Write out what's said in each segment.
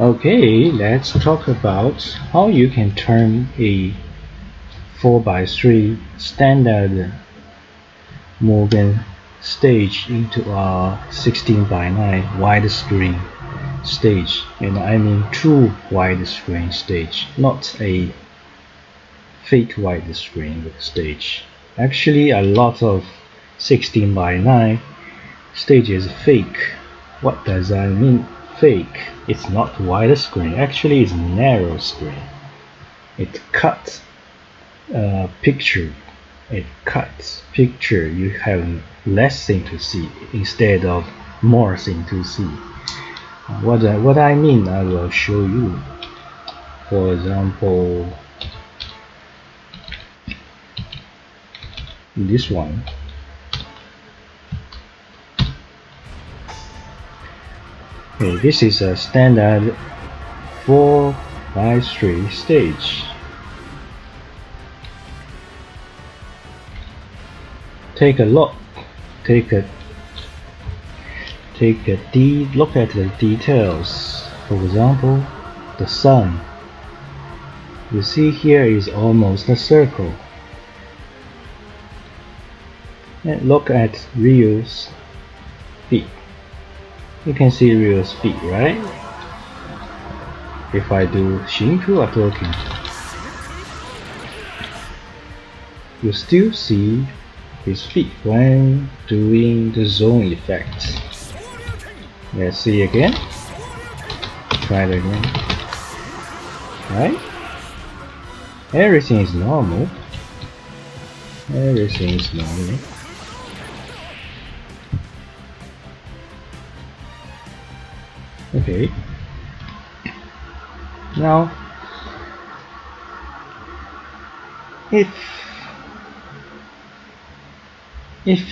Okay, let's talk about how you can turn a 4:3 standard MUGEN stage into a 16:9 widescreen stage, and I mean true widescreen stage, not a fake widescreen stage. Actually, a lot of 16:9 stages fake. What does that mean? Fake. It's not widescreen. Actually, it's narrow screen. It cuts picture. It cuts picture. You have less thing to see instead of more thing to see. What I mean, I will show you. For example, this one. Okay, this is a standard 4:3 stage. Take a look. Look at the details. For example, the sun. You see here is almost a circle. And look at Ryu's feet. You can see Ryu's feet, right? If I do Shinku Atoki, you still see his feet when doing the zone effect. Let's see again. Try it again. Right? Everything is normal. Everything is normal. Okay. Now, if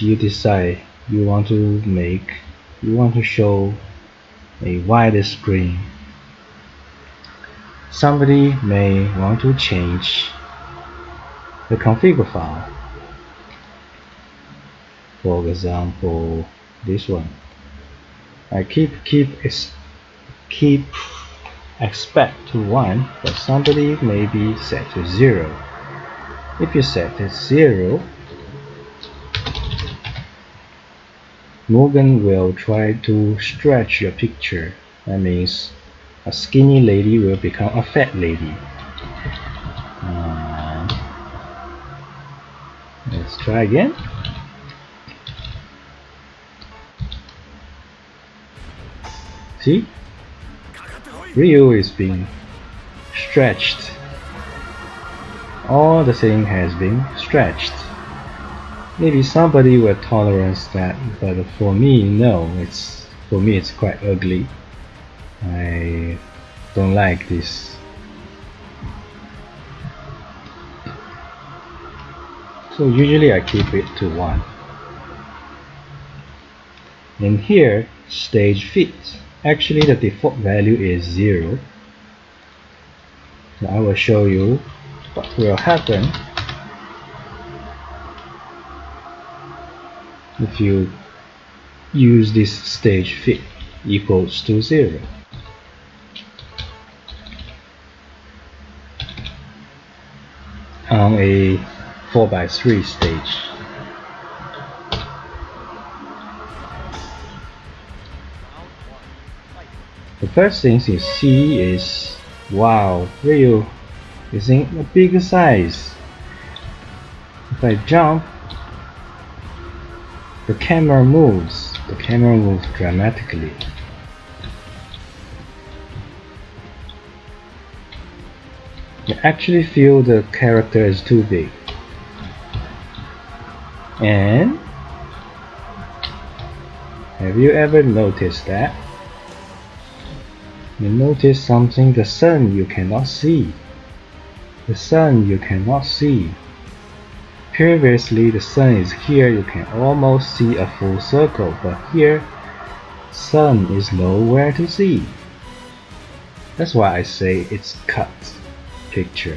you decide you want to show a wider screen, somebody may want to change the configure file. For example, this one. I keep expect to 1, but somebody may be set to 0. If you set to 0, MUGEN will try to stretch your picture. That means a skinny lady will become a fat lady. Let's try again. See? Ryu is being stretched. All the thing has been stretched. Maybe somebody will tolerate that, but for me, no. For me, it's quite ugly. I don't like this. So usually I keep it to 1. And here, stage fit. Actually, the default value is 0. So I will show you what will happen if you use this stage fit equals to 0. On a 4:3 stage. The first thing you see is, wow, Ryu is in a bigger size. If I jump, the camera moves. The camera moves dramatically. You actually feel the character is too big. And have you ever noticed that? You notice something, the sun you cannot see. The sun you cannot see. Previously the sun is here, you can almost see a full circle, but here sun is nowhere to see. That's why I say it's cut picture.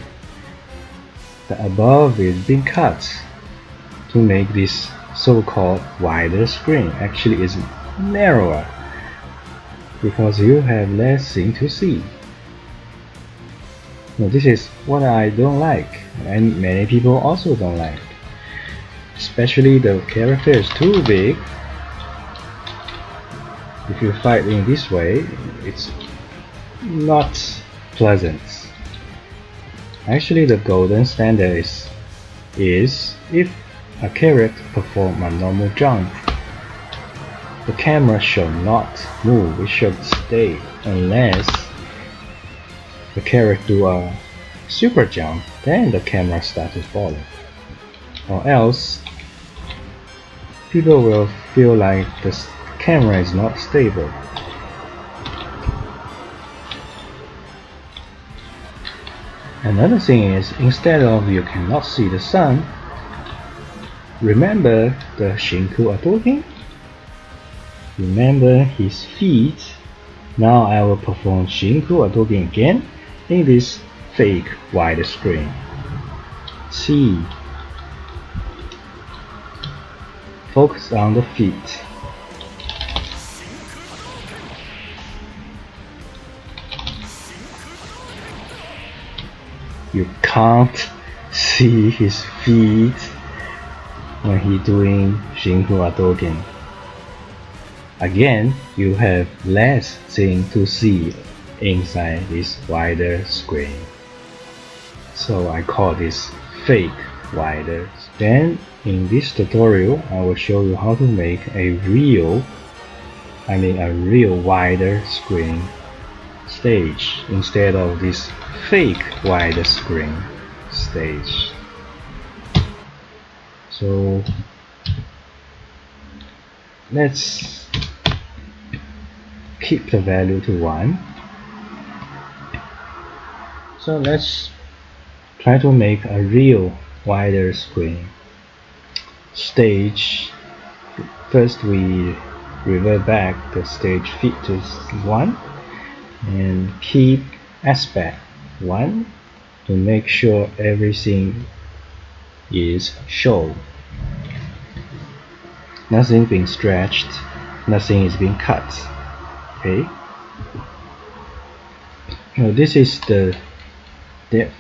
The above is being cut to make this so-called wider screen. Actually it's narrower. because you have less thing to see. Now, this is what I don't like, and many people also don't like. Especially the character is too big. If you fight in this way, it's not pleasant. Actually, the golden standard is if a character performs a normal jump, the camera should not move, it should stay unless the character do a super jump, then the camera starts to follow. Or else, people will feel like the camera is not stable. Another thing is, instead of you cannot see the sun, remember the Shinku Atogen? Remember his feet. Now I will perform Shinku Atogen again in this fake wide screen. See. Focus on the feet. You can't see his feet when he doing Shinku Atogen. Again, you have less thing to see inside this wider screen. So I call this fake wider. Then in this tutorial, I will show you how to make a real wider screen stage instead of this fake wider screen stage. So let's keep the value to 1. So let's try to make a real wider screen stage. First we revert back the stage fit to 1 and keep aspect 1 to make sure everything is shown. Nothing being stretched, nothing is being cut. Okay. Now this is the depth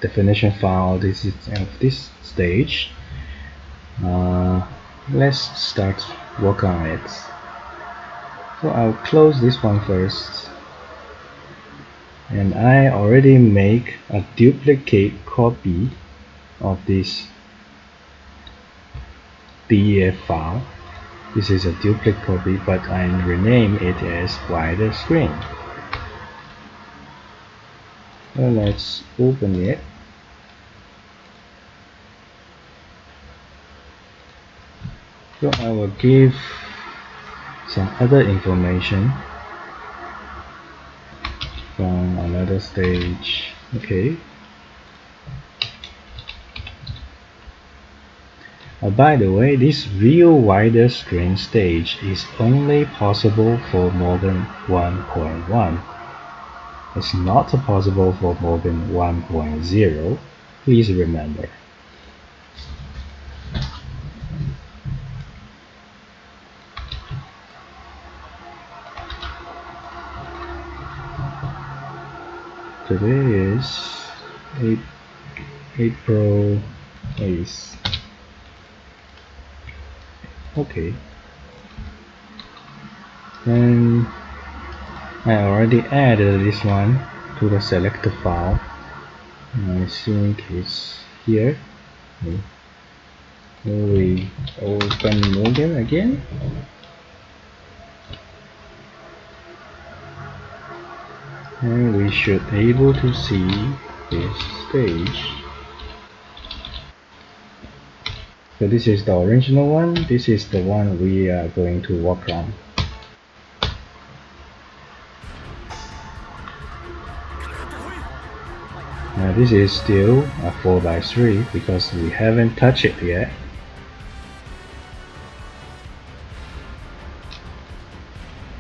definition file. This is of this stage. Let's start work on it. So I'll close this one first. And I already make a duplicate copy of this DEF file. This is a duplicate copy, but I rename it as wider screen. So let's open it. So I will give some other information from another stage. Okay. By the way, this real wider screen stage is only possible for MUGEN 1.1. It's not possible for MUGEN 1.0. Please remember. Today is April 8th. Okay. And I already added this one to the selected file. I think it's here. Okay. So we open MUGEN again. And we should be able to see this stage. So this is the original one. This is the one we are going to work on. Now this is still a 4x3 because we haven't touched it yet.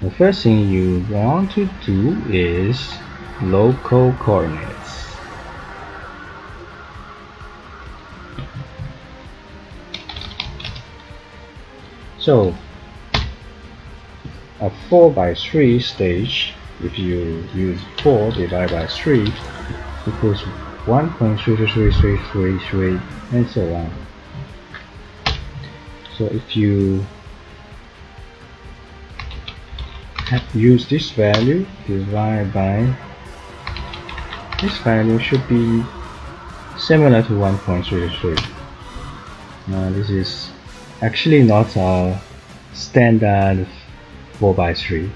The first thing you want to do is local coordinates. So a 4 by 3 stage, if you use 4 divided by 3, equals 1.33333 and so on. So if you use this value divided by this value, should be similar to 1.33. Now this is actually not a standard 4 by 3,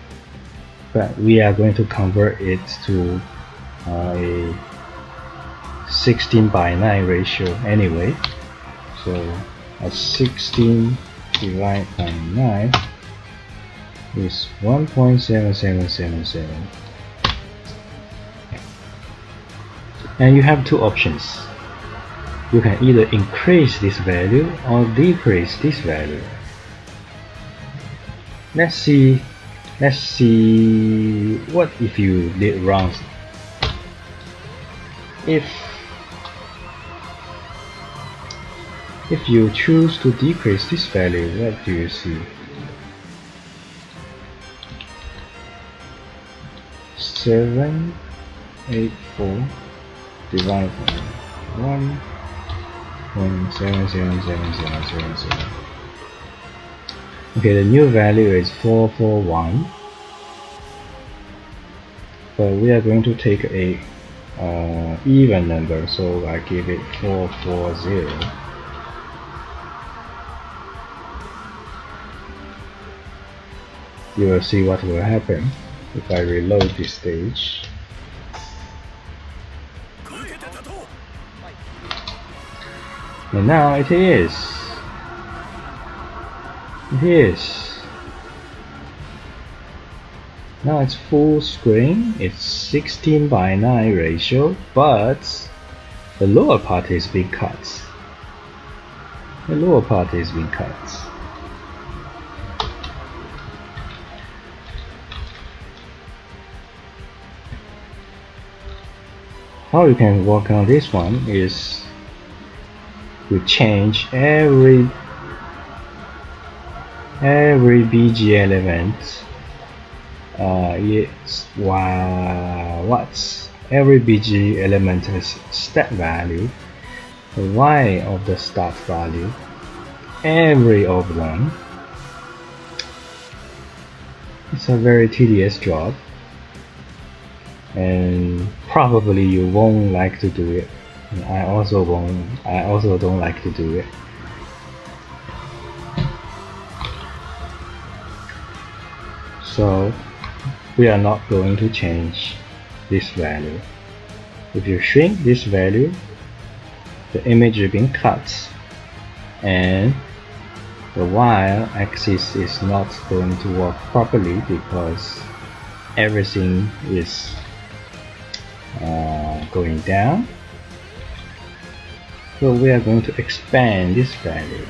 but we are going to convert it to a 16 by 9 ratio anyway. So a 16 divided by 9 is 1.7777, and you have two options. You can either increase this value or decrease this value. Let's see what if you did wrong. If you choose to decrease this value, what do you see? 784 divided by 1.777777. Okay, the new value is 441, but we are going to take a even number, so I give it 440. You will see what will happen if I reload this stage. And now it is. Now it's full screen. It's 16 by 9 ratio, but the lower part is being cut. How you can work on this one is you change every BG element. Every BG element has step value, the y of the start value, every of them. It's a very tedious job, and probably you won't like to do it. I also don't like to do it. So we are not going to change this value. If you shrink this value, the image is being cut, and the y-axis is not going to work properly because everything is going down. So we are going to expand this value.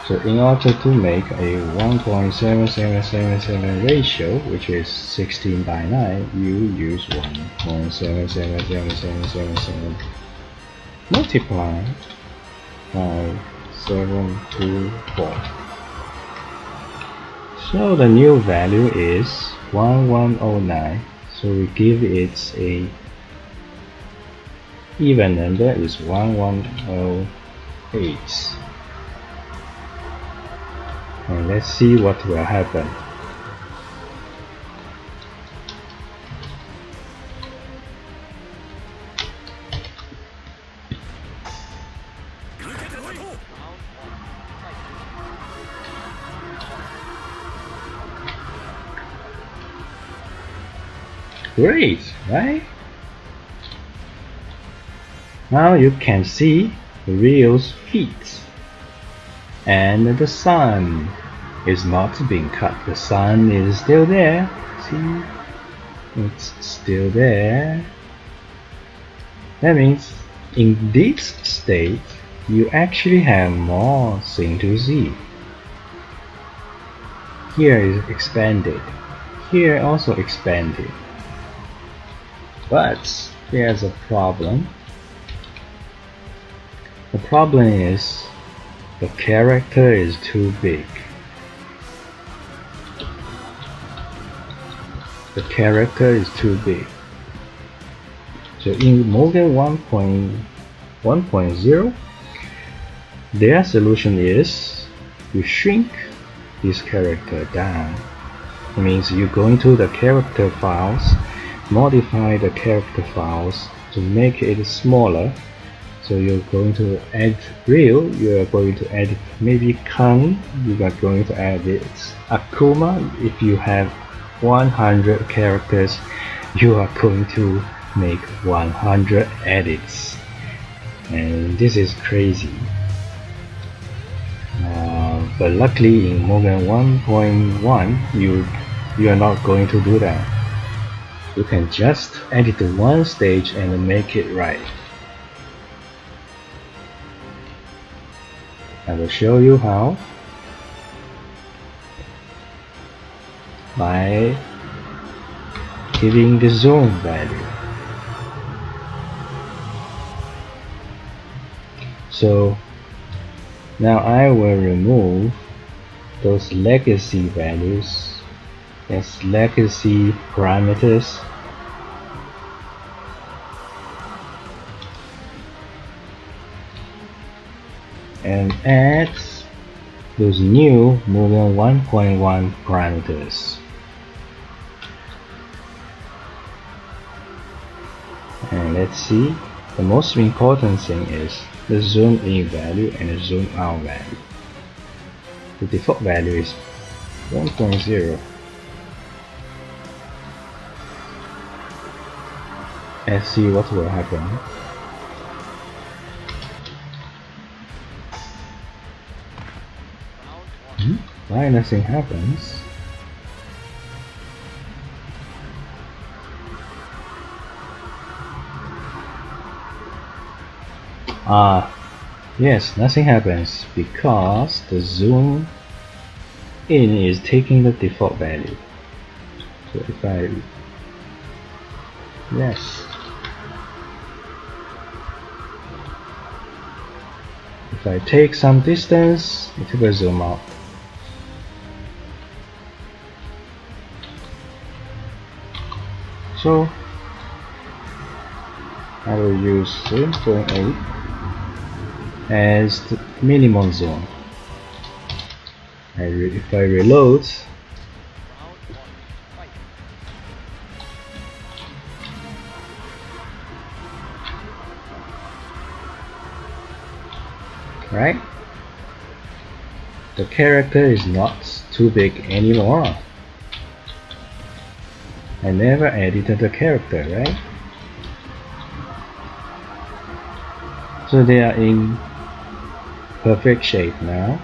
So in order to make a 1.7777 ratio, which is 16 by 9, you use 1.777777 multiply by 724. So the new value is 1109. So we give it a even number is 1108. And let's see what will happen. Great, right? Now you can see the wheel's feet, and the sun is not being cut. The sun is still there. See, it's still there. That means in this state you actually have more thing to see. Here is expanded, here also expanded, but there's a problem. The problem is the character is too big. the character is too big. So in MUGEN 1.1.0, their solution is you shrink this character down. It means you go into the character files, modify the character files to make it smaller. So you're going to add real, you are going to add maybe Khan, you are going to add it Akuma. If you have 100 characters, you are going to make 100 edits, and this is crazy. But luckily in MUGEN 1.1 you are not going to do that. You can just edit one stage and make it right. I will show you how by giving the zoom value. So now I will remove those legacy values as legacy parameters and add those new MUGEN 1.1 parameters. And let's see, the most important thing is the zoom in value and the zoom out value. The default value is 1.0. Let's see what will happen. Why nothing happens? Yes, nothing happens because the zoom in is taking the default value. So if I if I take some distance, it will zoom out. So I will use 0.8 as the minimum zoom. If I reload, right? The character is not too big anymore. I never edited the character, right? So they are in perfect shape now.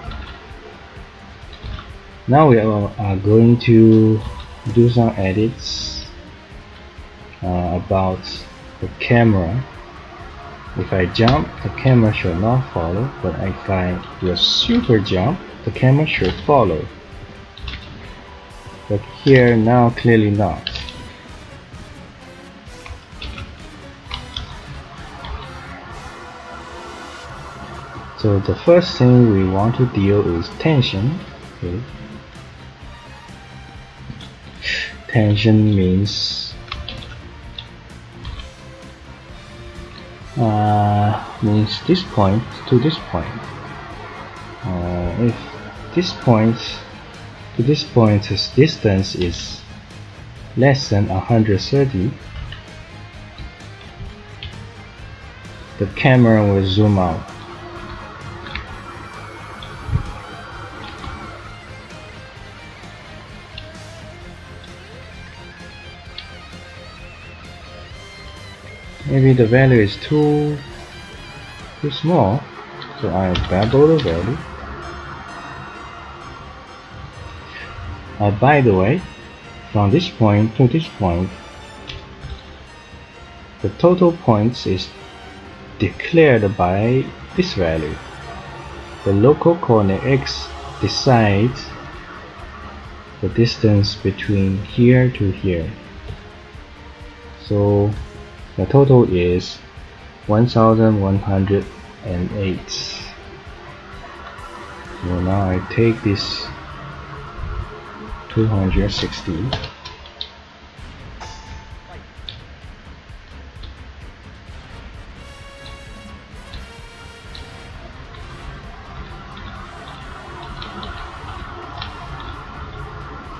Now we are going to do some edits about the camera. If I jump, the camera should not follow, but if I do a super jump, the camera should follow. But here now clearly not. So the first thing we want to deal is tension. Okay. Tension means this point to this point. If this point to this point's distance is less than 130, the camera will zoom out. Maybe the value is too small, so I double the value. By the way, from this point to this point, the total points is declared by this value. The local coordinate x decides the distance between here to here. So the total is 1108. So now I take this 260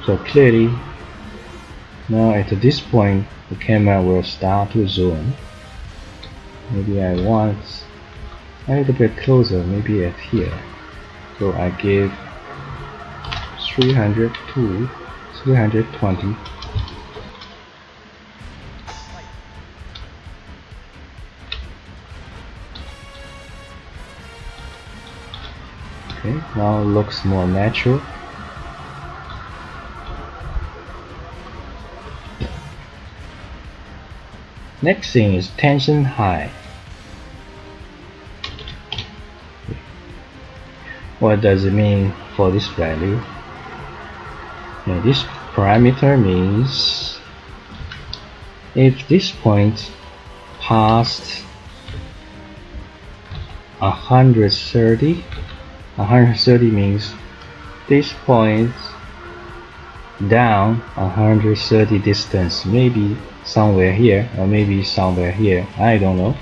So clearly now at this point the camera will start to zoom. Maybe I want a little bit closer, maybe at here. So I give 300 to 320. Okay, now it looks more natural. Next thing is tension high. What does it mean for this value? Now this parameter means if this point passed 130 means this point down 130 distance, maybe somewhere here or maybe somewhere here, I don't know.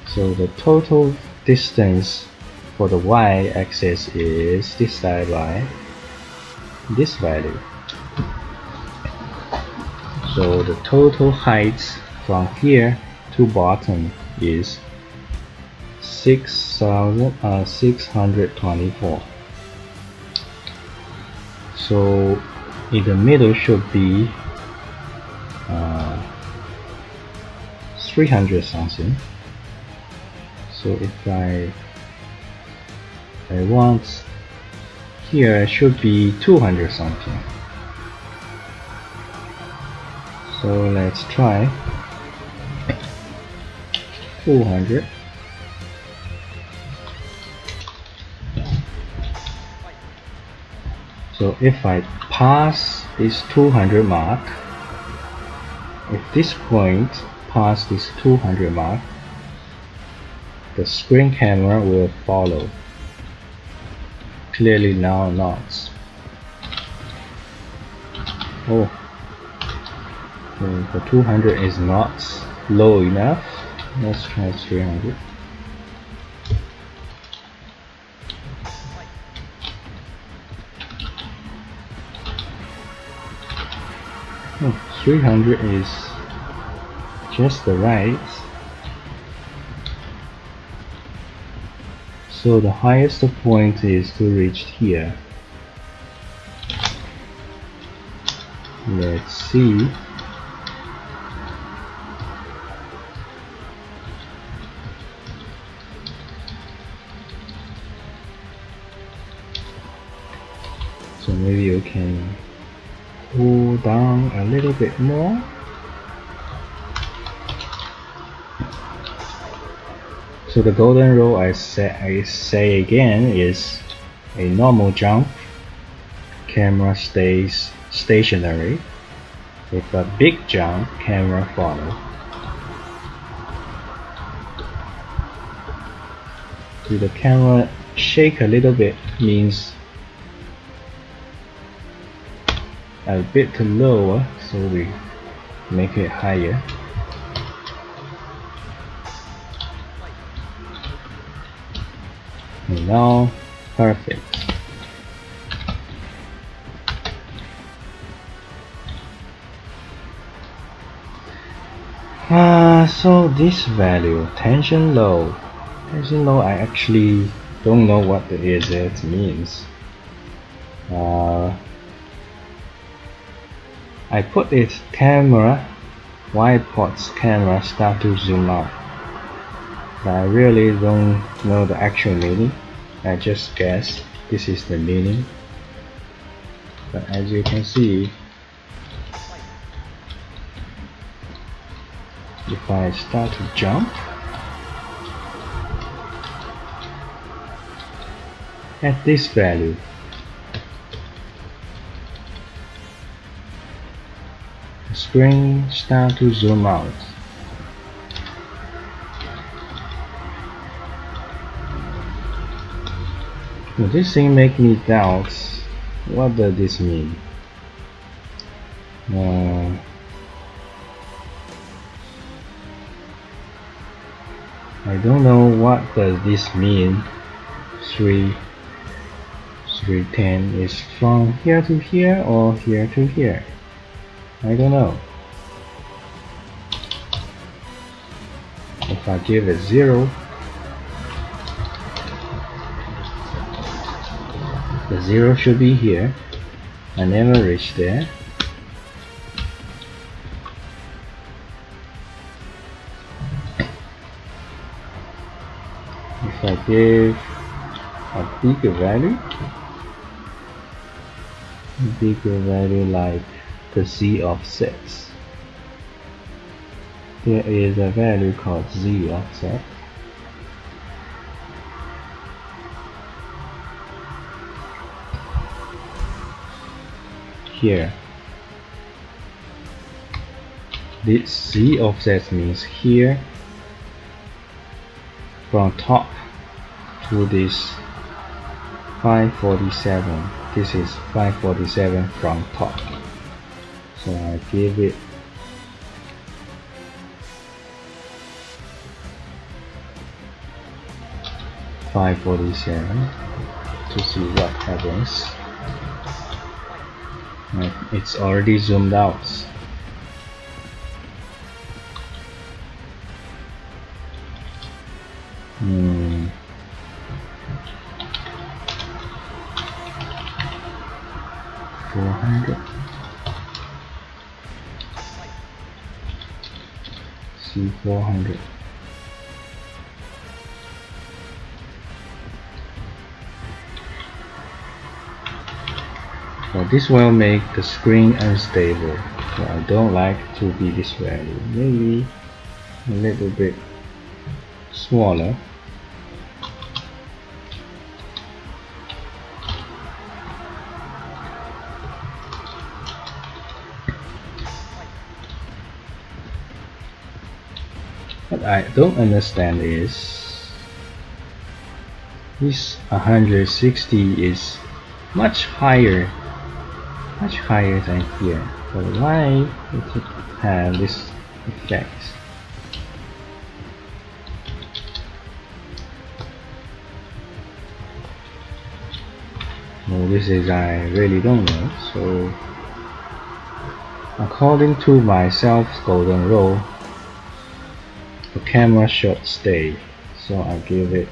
So the total distance for the y-axis is decided by this value. So the total height from here to bottom is 6,624. So in the middle should be 300 something. So if I want here, it should be 200 something. So let's try 200. So if I pass this 200 mark, if this point pass this 200 mark, the screen camera will follow. Clearly now not. Oh, the 200 is not low enough. Let's try 300. Oh, 300 is just the right. So the highest point is to reach here. Let's see. So maybe you can pull down a little bit more. So the golden rule, I say again, is a normal jump, camera stays stationary. With a big jump, camera follow. So the camera shake a little bit means a bit lower, so we make it higher. And now, perfect. So this value, tension low, I actually don't know what it means. I put it camera, Y-ports camera start to zoom out. But I really don't know the actual meaning. I just guess this is the meaning. But as you can see, if I start to jump at this value, the screen start to zoom out. Well, this thing make me doubt what does this mean. I don't know what does this mean. 3 310 is from here to here or here to here. I don't know. If I give it 0, the 0 should be here. I never reached there. If I give a bigger value like the z offsets, there is a value called z offset. Here, this z offset means here from top to this 547. This is 547 from top. So I give it $547 to see what happens. It's already zoomed out. $400. See 400. Well, this will make the screen unstable, so I don't like to be this value. Maybe a little bit smaller. What I don't understand is this 160 is much higher than here. But why it have this effect? Well, this is I really don't know. So according to myself golden rule, the camera should stay. So I give it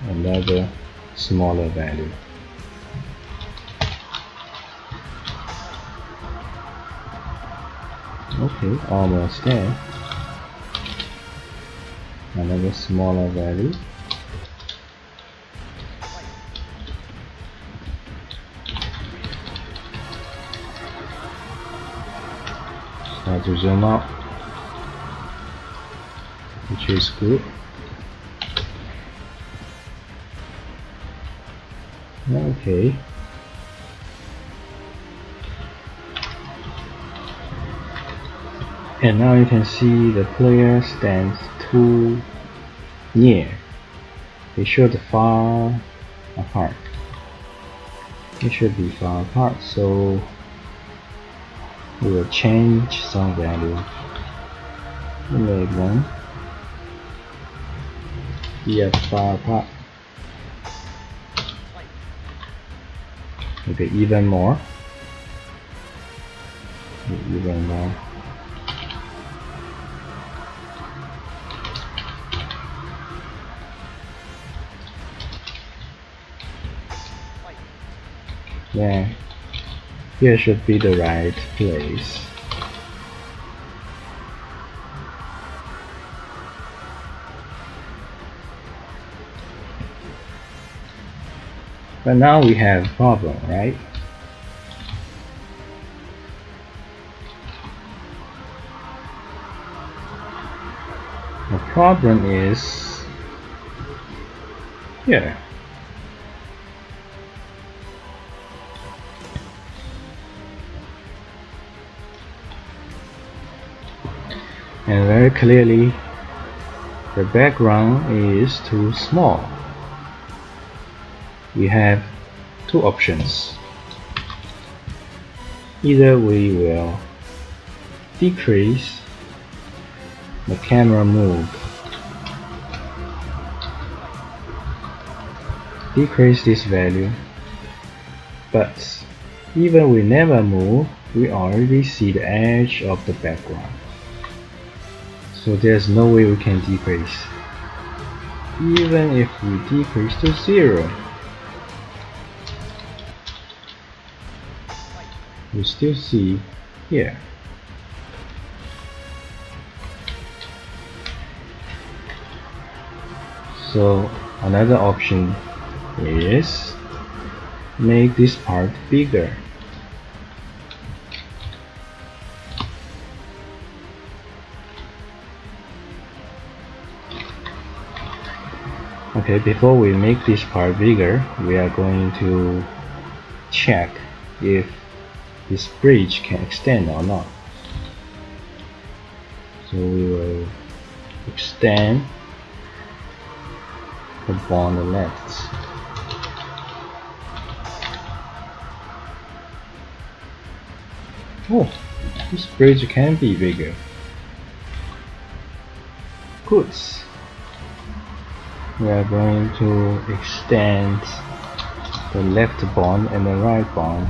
another smaller value. Okay, almost there. Another smaller value. Start to zoom out, which is good. Okay. And now you can see the player stands too near. They should far apart. It should be far apart, so we will change some value. We make one here far apart. Okay, even more. Even more. Yeah, here should be the right place. But now we have a problem, right? The problem is here. And very clearly, the background is too small. We have two options. Either we will decrease the camera move, decrease this value But even we never move, we already see the edge of the background. So there's no way we can decrease. Even if we decrease to 0, we still see here. So another option is make this part bigger. Okay, before we make this part bigger, we are going to check if this bridge can extend or not. So we will extend the bond left. Oh, this bridge can be bigger. Good. We are going to extend the left bond and the right bond.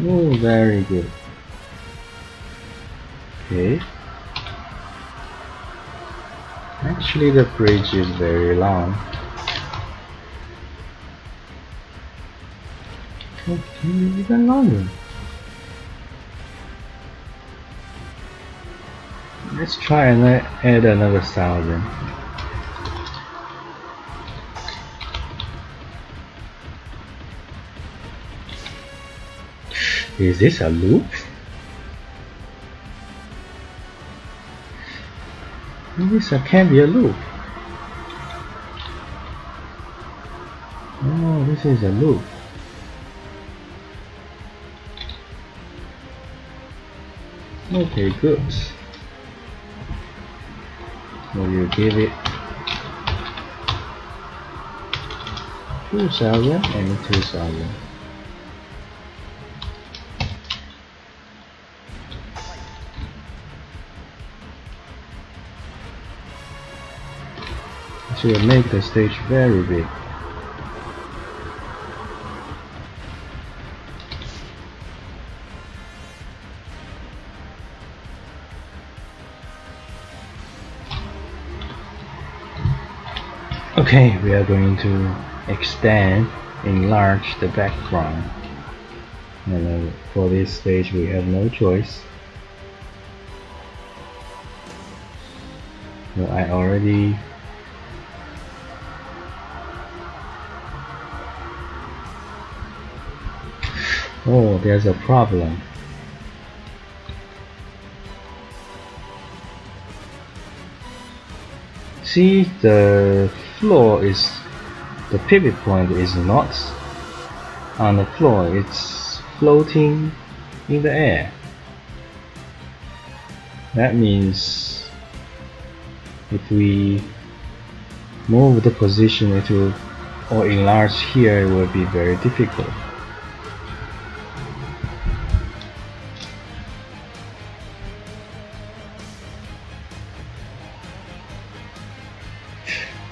Oh, very good. Okay. Actually, the bridge is very long. Okay, even longer. Let's try and add another 1000. Is this a loop? This can be a loop. Oh, this is a loop. Okay, good. So you give it 2000 and 2000. So you make the stage very big. Okay, we are going to extend, enlarge the background. And for this stage we have no choice. So I already oh, there's a problem. See, the floor is, the pivot point is not on the floor, it's floating in the air. That means if we move the position or enlarge here, it will be very difficult.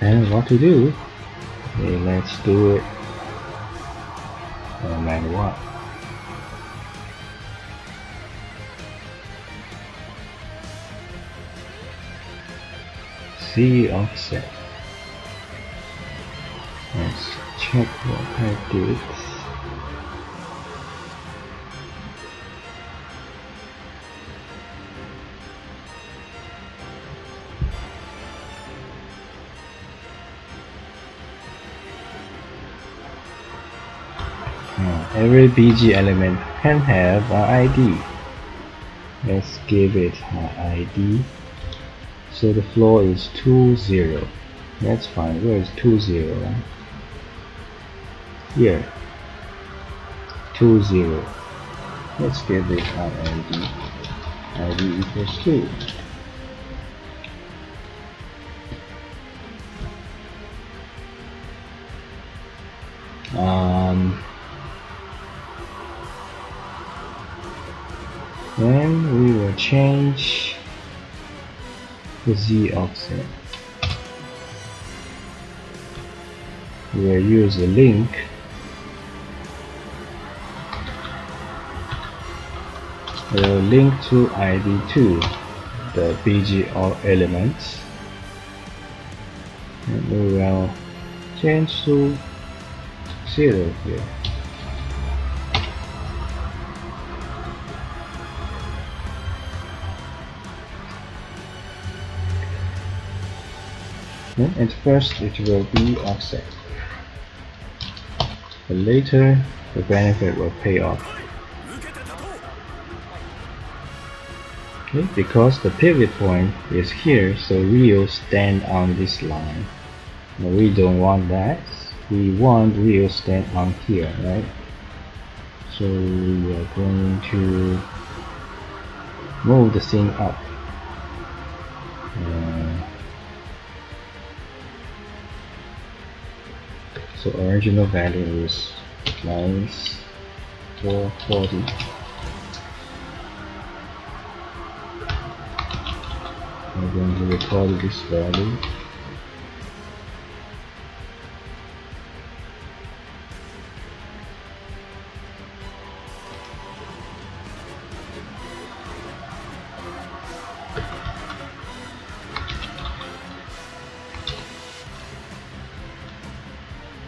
And what to do? Okay, let's do it no matter what. See offset. Let's check what I did. Every BG element can have an ID. Let's give it an ID. So the floor is 20. That's fine. Where is 20? Here. 20. Let's give it an ID. ID equals 2. Then we will change the Z offset. we'll use a link to ID2 the BGR elements, and we will change to 0 here. And at first it will be offset, but later the benefit will pay off. Okay, because the pivot point is here, so we'll stand on this line. No, we don't want that. We want we'll stand on here, right? So we are going to move the thing up. So original value is minus 440. I'm going to record this value.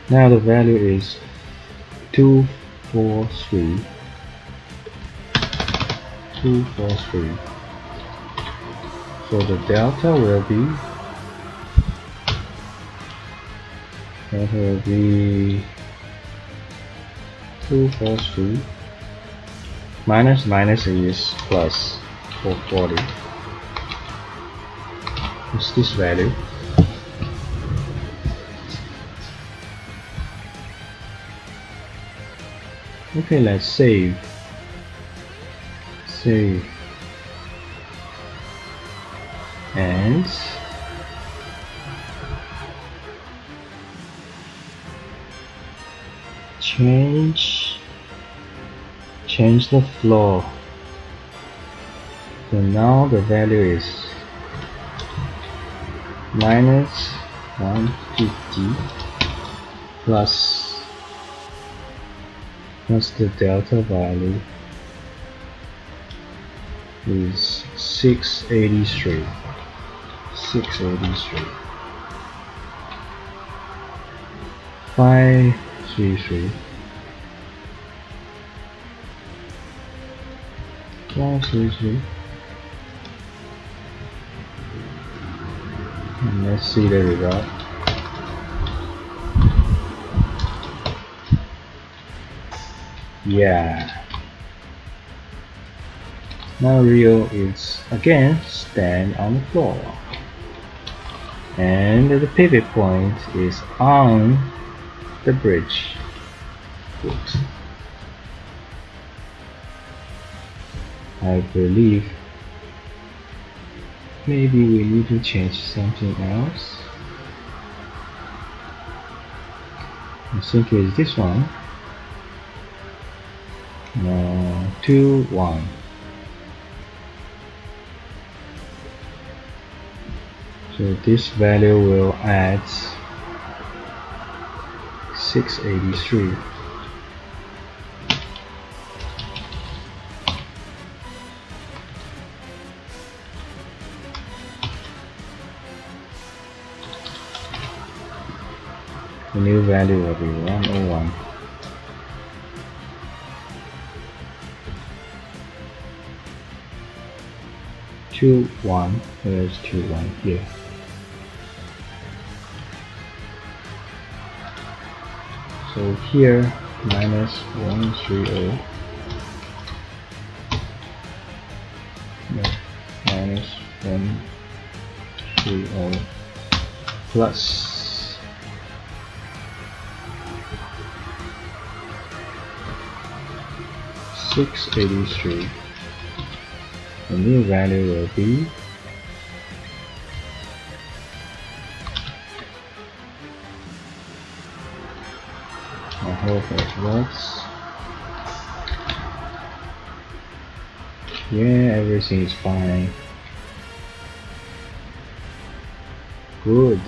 Now the value is 243. So the delta will be 243 minus is plus 440. It's this value. Okay, let's save. And change the floor. So now the value is minus 150 plus the delta value is 683. 533. And let's see the result. Yeah. Now Rio is again stand on the floor, and the pivot point is on the bridge. Oops. I believe maybe we need to change something else. I think it's this one. 2 1. So this value will add 683. The new value will be 101. Two one. There's 2 1 here. So here minus 130. No, minus 130 plus 683. The new value will be I hope it works. Yeah, everything is fine. Good.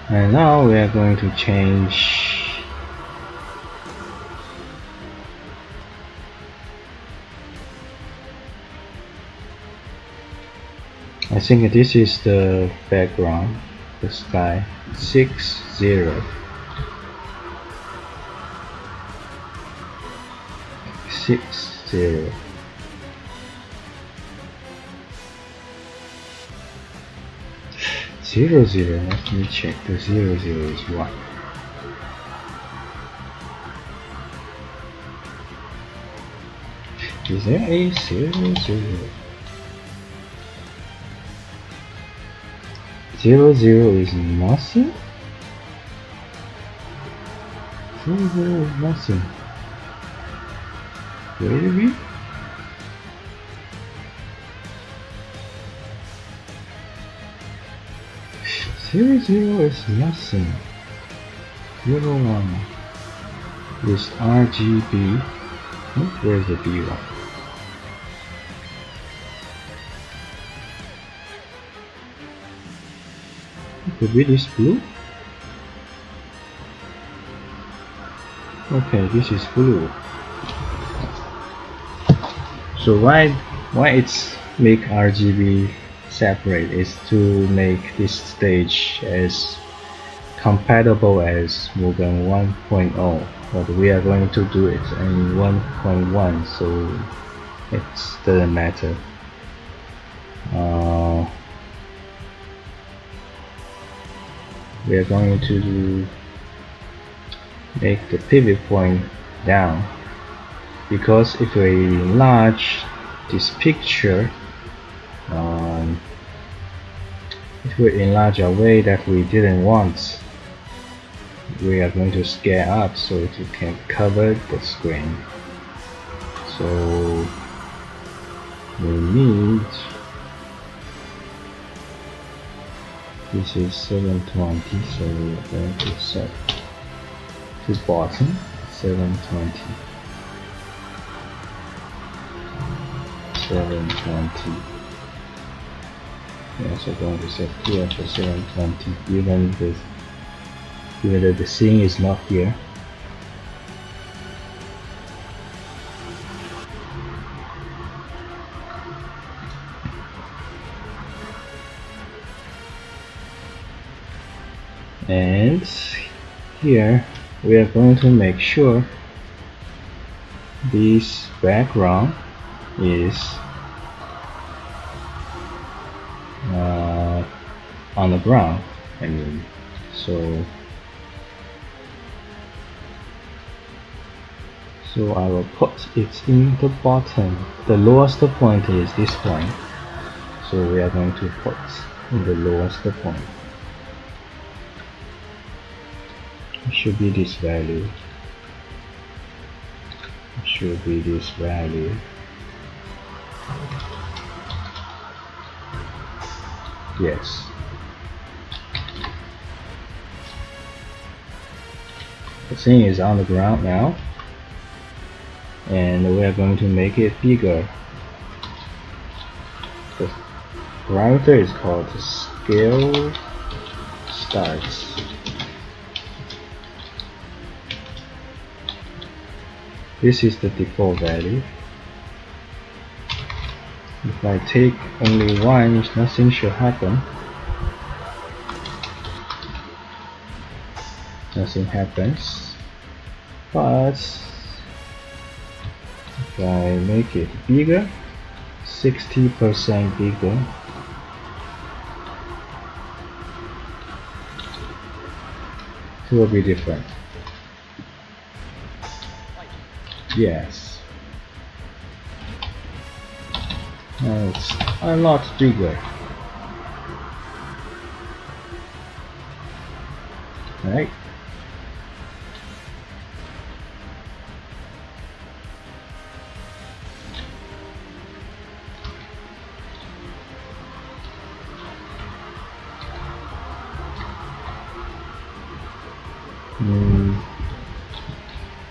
And now we are going to change I think this is the background, the sky. 60 60 00. Let me check. The 00 is what? Is there a 00? 00 is nothing? 00 is nothing. Really? Zero is nothing. 01 is RGB. Where's the B one? Could be this blue. Okay, this is blue. So why it's make RGB separate is to make this stage as compatible as MUGEN 1.0, but we are going to do it in 1.1, so it doesn't matter. We are going to make the pivot point down, because if we enlarge this picture, if we enlarge a way that we didn't want, we are going to scale up so it can cover the screen. So we need, this is 720, so we are going to set to bottom 720. 720. We are also going to set here for 720, even though the scene is not here. And here we are going to make sure this background is on the ground. I mean, so I will put it in the bottom. The lowest point is this point, so we are going to put in the lowest point. It should be this value. It should be this value. Yes. The thing is on the ground now, and we are going to make it bigger. The parameter is called scale starts. This is the default value. If I take only one, nothing should happen. Nothing happens. But if I make it bigger, 60% bigger, it will be different. Yes. Now it's a lot bigger. Right?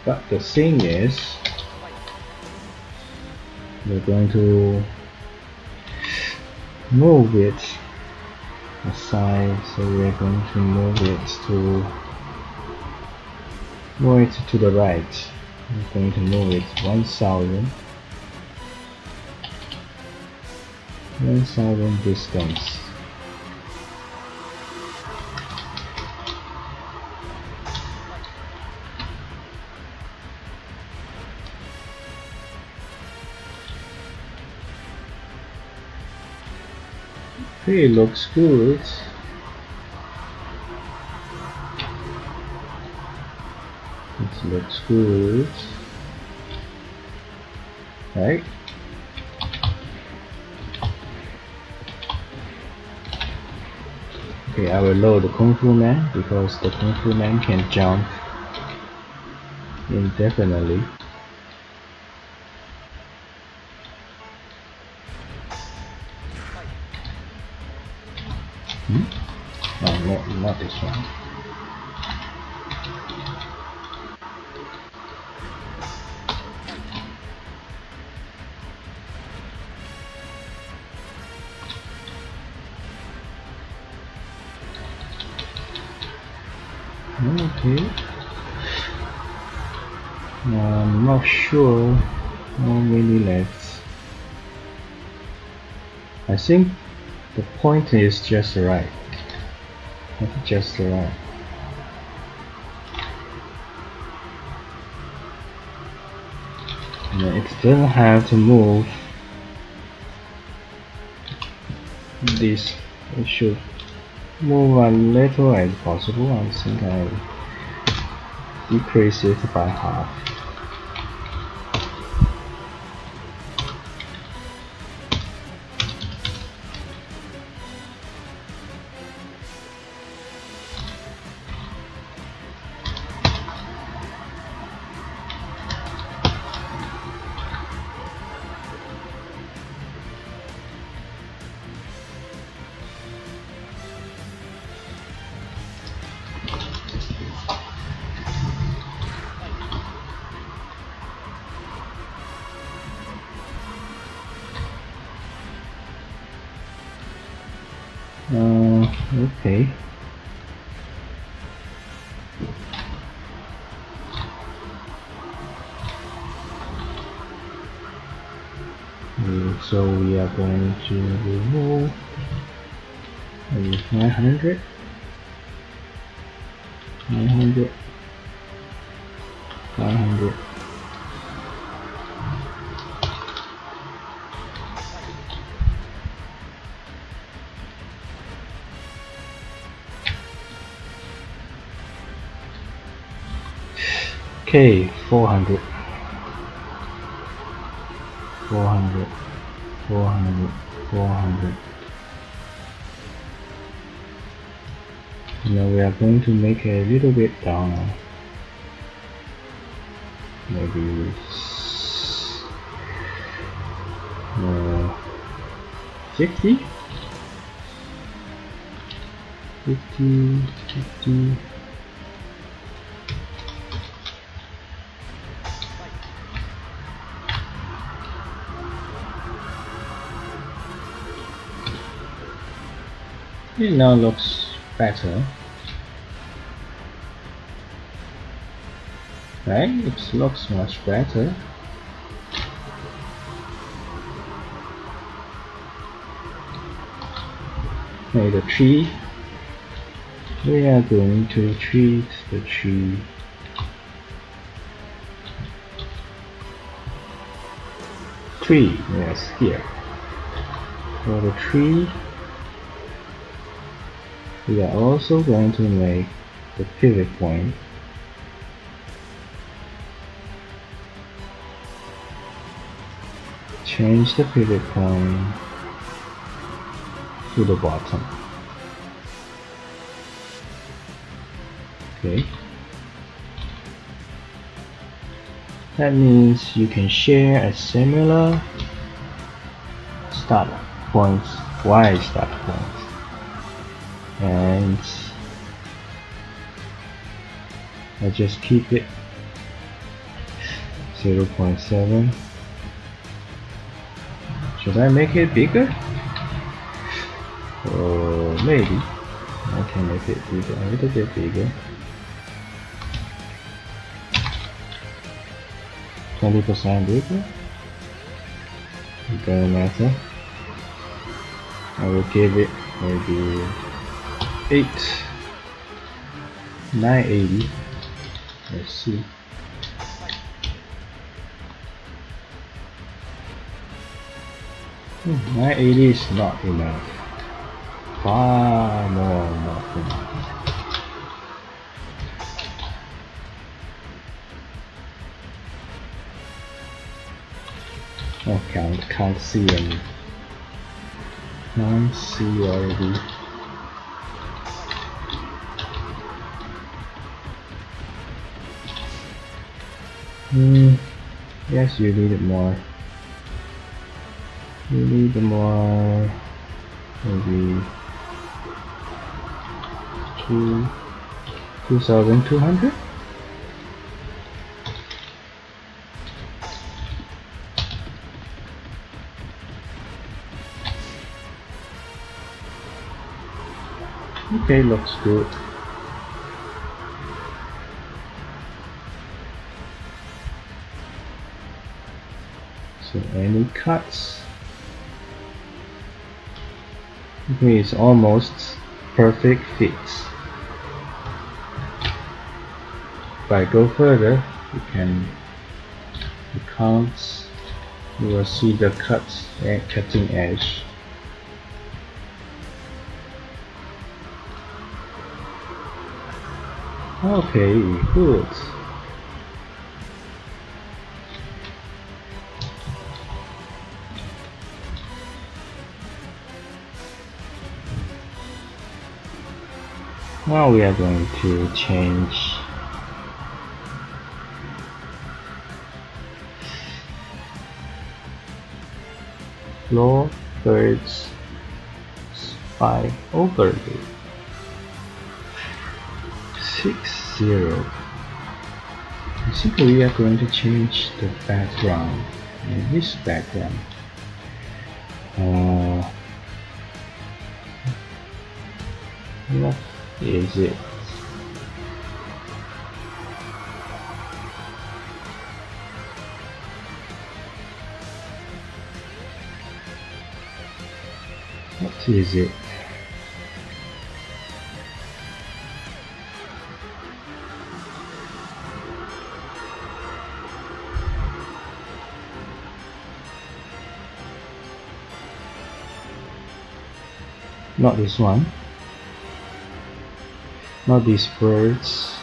But the thing is, we're going to move it aside, so we are going to move it to the right. We're going to move it 1000 distance. Okay, looks good. It looks good, right? Okay, I will load the Kung Fu Man because the Kung Fu Man can jump indefinitely. No, not this one. Okay. I'm not sure how many left. I think the point is just right. Just right. And it doesn't have to move this. It should move as little as possible. I think I decrease it by half. Okay. So we are going to remove 900, 500. Okay, 400. 400. Now we are going to make a little bit down. Maybe 60, 50. It now looks better, right? It looks much better. Okay, the tree. We are going to treat the tree. Yes, here. For the tree, we are also going to make the pivot point. Change the pivot point to the bottom. Okay. That means you can share a similar start point, Y start point, and I just keep it 0.7. Should I make it bigger? maybe I can make it bigger, a little bit bigger. 20% bigger. It doesn't matter. I will give it maybe 980. Let's see. Hmm, 980 is not enough. Far more not enough. Oh, can't see any. Can't see already. Yes, you need more. You need more. Maybe 2,200. Okay, looks good. So any cuts? Okay, it's almost perfect fit. If I go further, you count. You will see the cuts and cutting edge. Okay, good. Now we are going to change floor birds spy overlay 60. Basically, we are going to change the background. And this background. What is it? What is it? Not this one. Not these birds.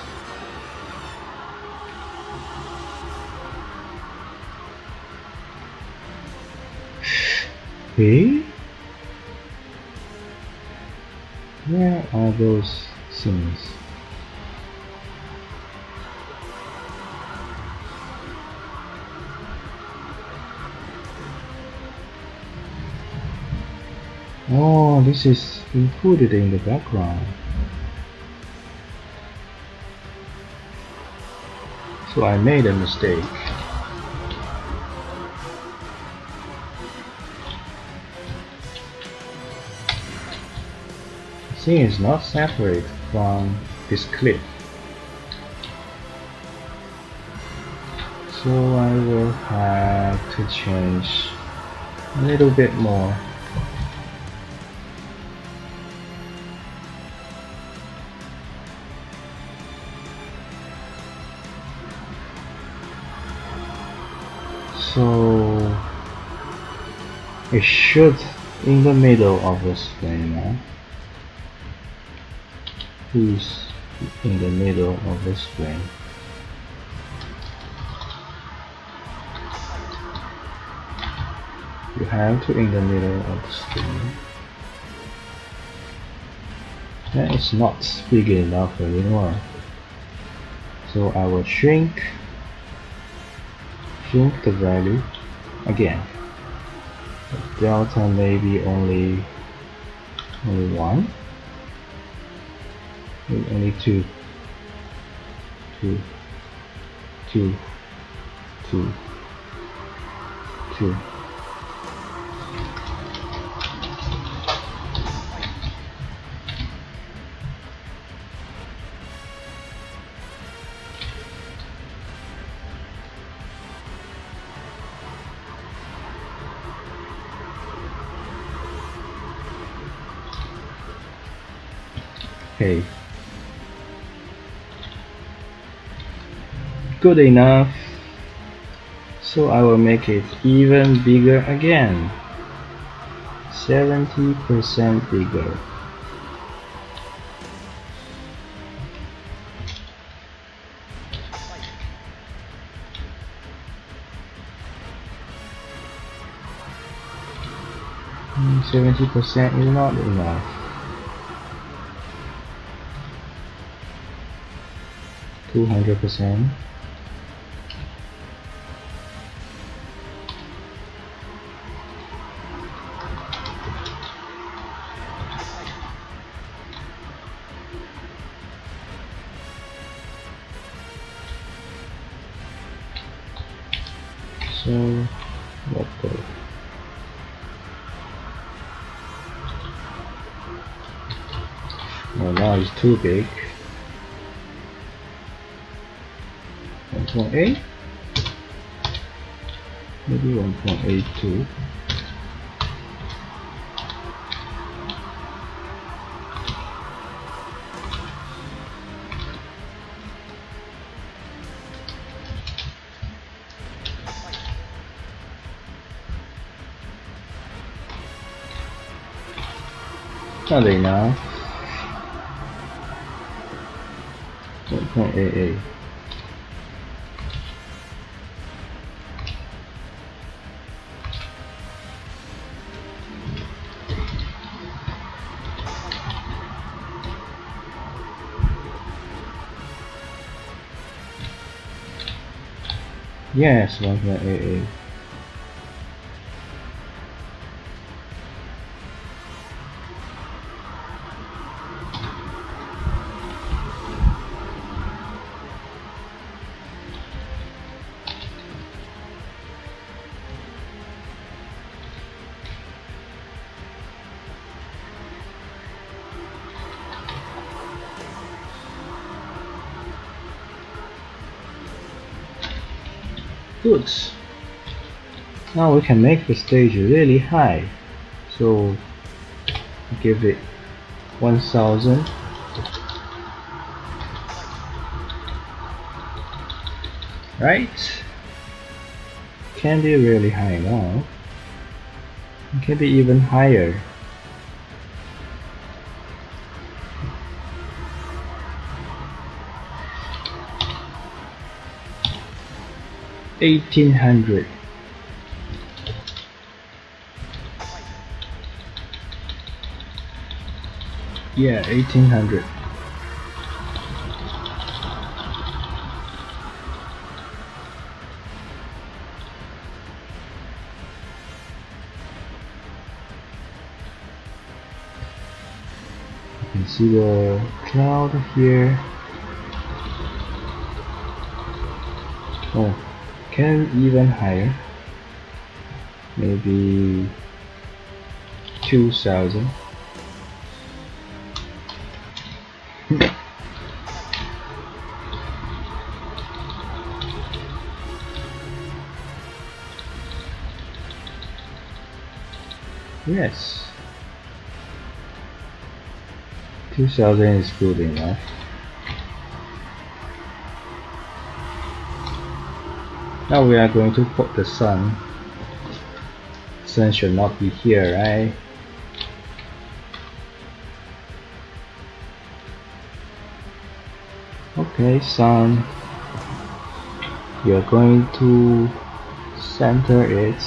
Hey? Where are those things? Oh, this is included in the background. So I made a mistake. The thing is not separate from this clip. So I will have to change a little bit more. So it should in the middle of the screen now. Who's in the middle of the screen? You have to in the middle of the screen. That is not big enough anymore. So I will shrink the value again. The delta may be only 1, only 2. Okay. Good enough. So I will make it even bigger again. 70% bigger. Hmm, 70% is not enough. 200%. So what go? Well, now it's too big. 1.8, maybe 1.82. Not enough. 1.88. Yes, 1.88. Good. Now we can make the stage really high. So give it 1000. Right? Can be really high now. It can be even higher. 1800. Yeah, 1800. You can see the cloud here. Oh, can even higher. Maybe 2000. Yes, 2000 is good enough. Now we are going to put the sun. Sun should not be here, right? Okay, sun. You're going to center it.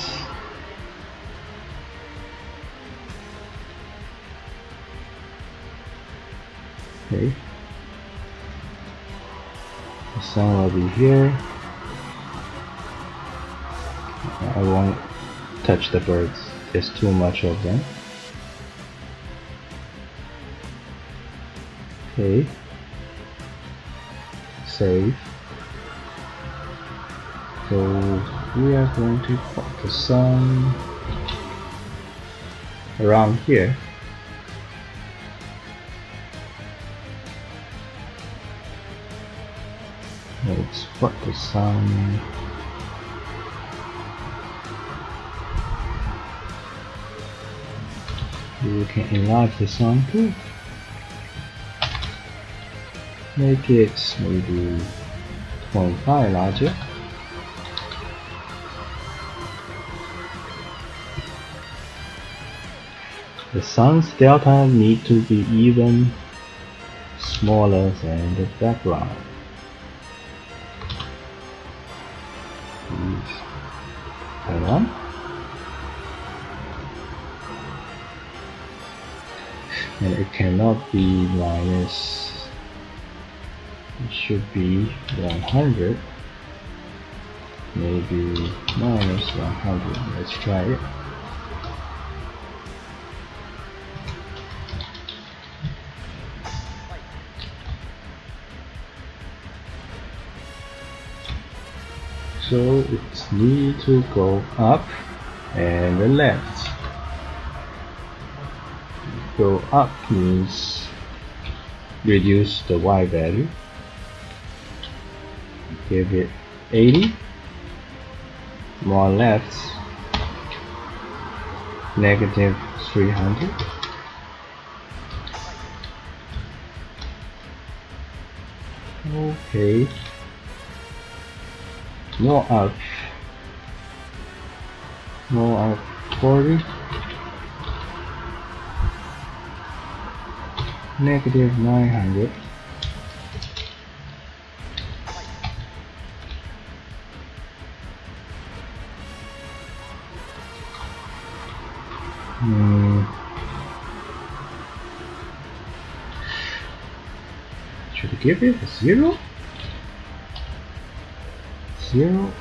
Okay. The sun will be here. I won't touch the birds. There's too much of them. Okay. Save. So we are going to put the sun around here. Let's put the sun you can enlarge the sun too. make it maybe 0.5 larger. The sun's delta need to be even smaller than the background. Please turn on. And it cannot be minus, it should be 100, maybe minus 100. Let's try it. So it needs to go up and the left. Go up means reduce the Y value. Give it 80. More left, negative 300. Okay. More up. More up 40. Negative 900. Should I give it a 0? 0.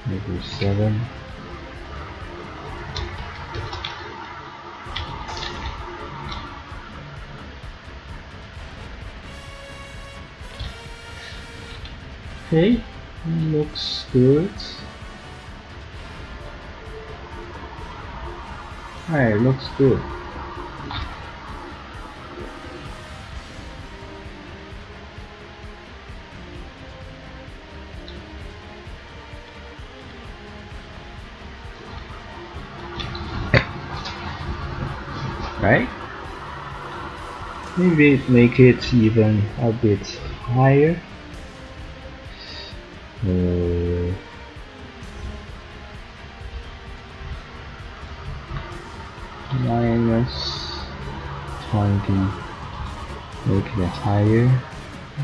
Maybe 7. Okay, looks good. Alright, looks good. Right? Maybe make it even a bit higher. Minus 20, make it higher,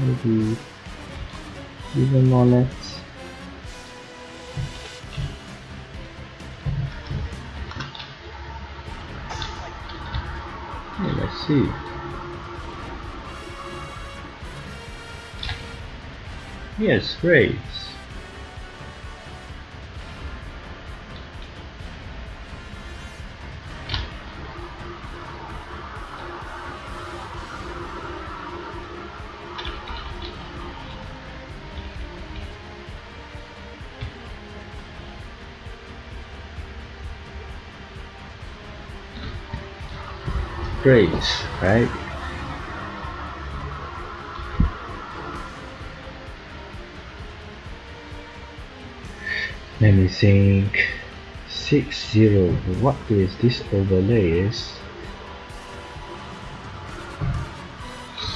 maybe even more left. Okay, let's see. Yes, great. Great, right? Let me think. 60. What is this overlay? Is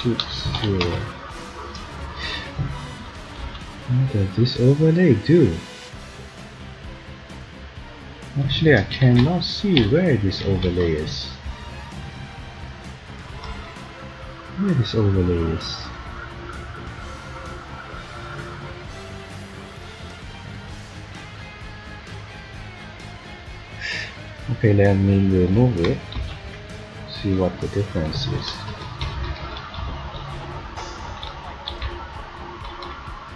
60. What does this overlay do? Actually, I cannot see where this overlay is. Where this overlay is? Okay, let me remove it. See what the difference is.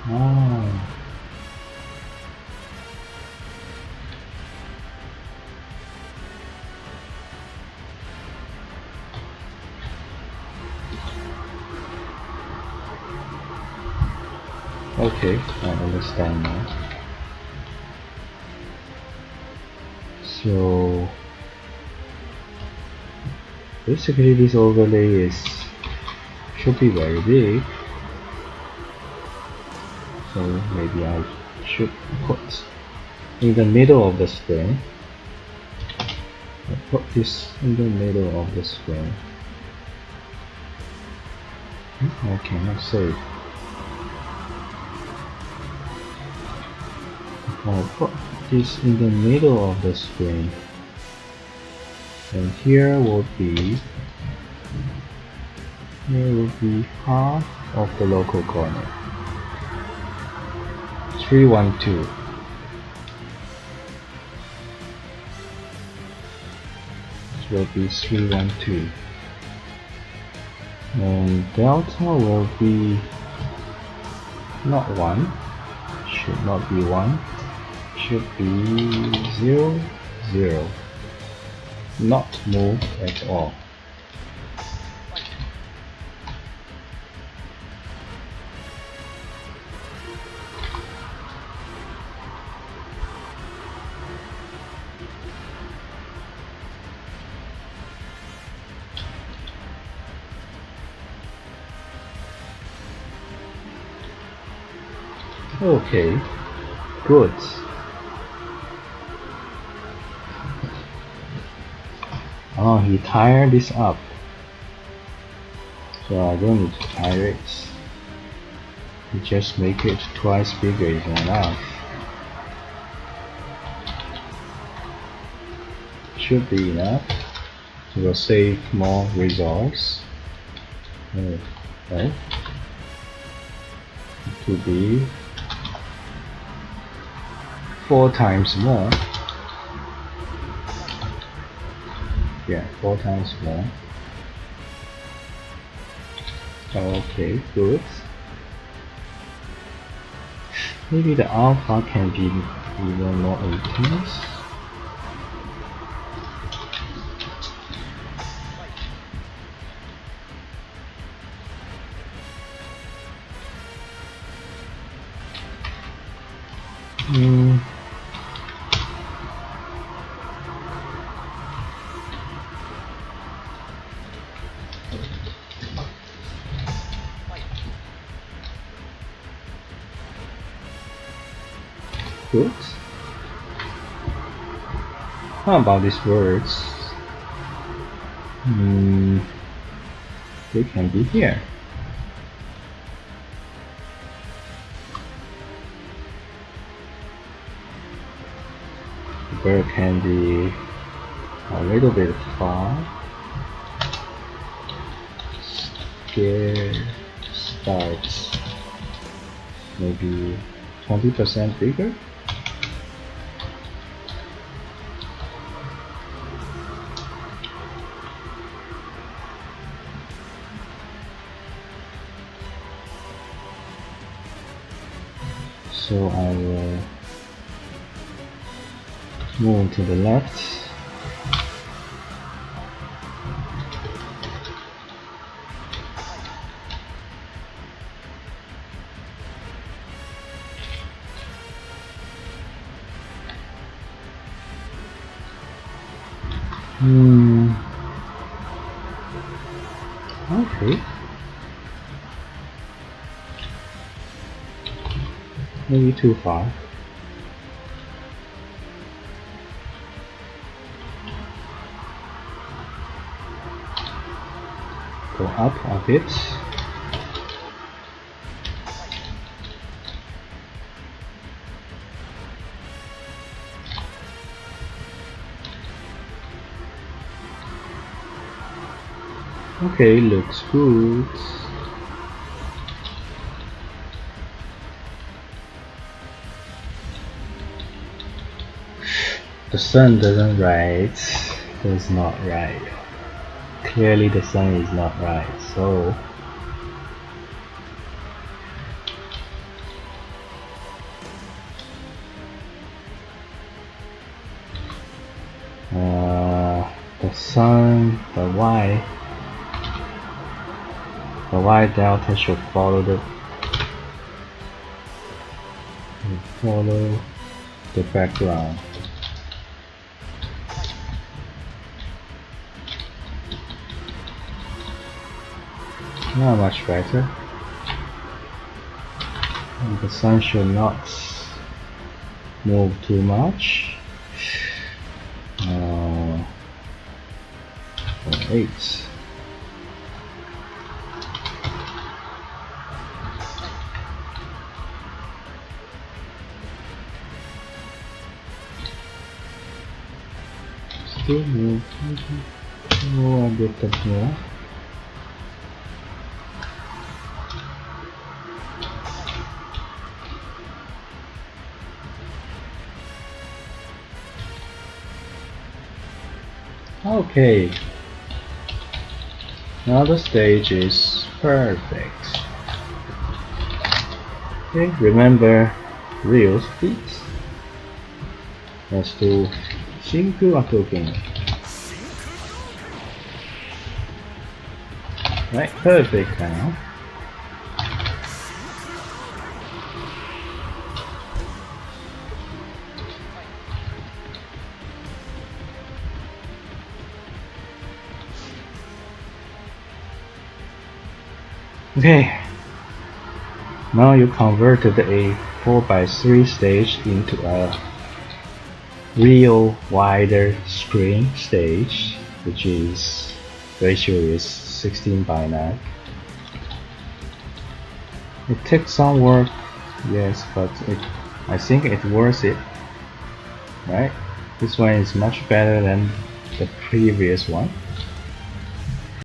Oh. Okay, I understand now. So basically this overlay should be very big. So maybe I should put in the middle of the screen. I put this in the middle of the screen. I cannot save. I'll put this in the middle of the screen, and here will be half of the local corner. 312. This will be 312. And delta will be not 1, should not be 1, should be 0, 0. Not move at all. Okay, good. Oh, he tired this up, so I don't need to tire it. You just make it twice bigger is enough. Should be enough. It will save more resource. Right? It will be 4 times more. Yeah, 4 times more. Okay, good. Maybe the alpha can be even more intense. Good. How about these words? They can be here. The bird can be a little bit far. Scare starts maybe 20% bigger. So I will move to the left. Okay. Maybe too far. Go up a bit. Okay, looks good. The sun doesn't rise. It's not right. Clearly the sun is not right. So the sun, the y delta should follow the background. Not much better. And the sun should not move too much. 8. to move a bit more. Okay, now the stage is perfect. Okay, remember real speed. Let's do Shinku Akugen. Right, perfect now. Okay, now you converted a 4x3 stage into a real wider screen stage, which is ratio is 16:9. It takes some work, yes, but I think it's worth it, right? This one is much better than the previous one.